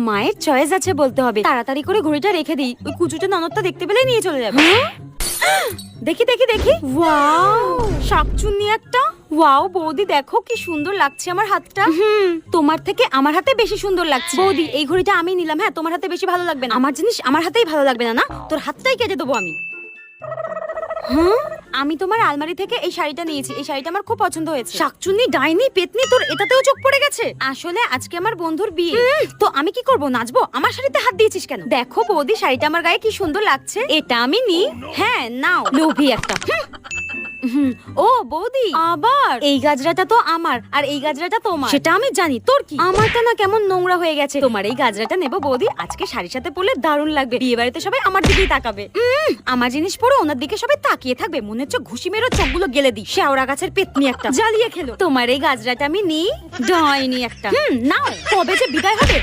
মায়ের চয়েস আছে বলতে হবে। তাড়াতাড়ি করে ঘড়িটা রেখে দিই, ওই কুচুটে ননদটা দেখতে পেলেই নিয়ে চলে যাবে। দেখি দেখি দেখি, ওয়াও শাকচুন্নি একটা। ওয়াও বৌদি দেখো কি সুন্দর লাগছে আমার হাতটা। তোমার থেকে আমার হাতে বেশি সুন্দর লাগছে। বৌদি এই ঘড়িটা আমি নিলাম, হ্যাঁ তোমার হাতে বেশি ভালো লাগবে না। আমার জিনিস আমার হাতেই ভালো লাগবে না। না তোর হাতটাই কেটে দেবো আমি। আমি তোমার আলমারি থেকে এই শাড়িটা নিয়েছি, এই শাড়িটা আমার খুব পছন্দ হয়েছে। শাকচুন্নি ডাইনি পেতনি, তোর এটাতেও চোখ পড়ে গেছে। আসলে আজকে আমার বন্ধুর বিয়ে, তো আমি কি করব, নাচবো? আমার শাড়িতে হাত দিয়েছিস কেন? দেখো বৌদি শাড়িটা আমার গায়ে কি সুন্দর লাগছে, এটা আমি নি। হ্যাঁ নাও, লোভী একটা। ও বৌদি, আবার এই গাজরাটা তো আমার আর এই গাজরাটা তোমার। সেটা আমি জানি, তোর কি? আমারটা না কেমন নোংরা হয়ে গেছে। তোমার এই গাজরাটা নেবো বৌদি, আজকে শাড়ির সাথে পরলে দারুণ লাগবে। বিয়ে বাড়িতে সবাই আমার দিকেই তাকাবে। আমার জিনিস পরে ওনার দিকে সবাই তাকিয়ে থাকবে, মনে হচ্ছে ঘুষি মেরো চোখগুলো গেলে দিই। শেওড়া গাছের পেতনি একটা, জ্বালিয়ে খেলো। তোমার এই গাজরাটা আমি নিই, ডাইনি একটা। নাও, কবে যে বিদায় হবে।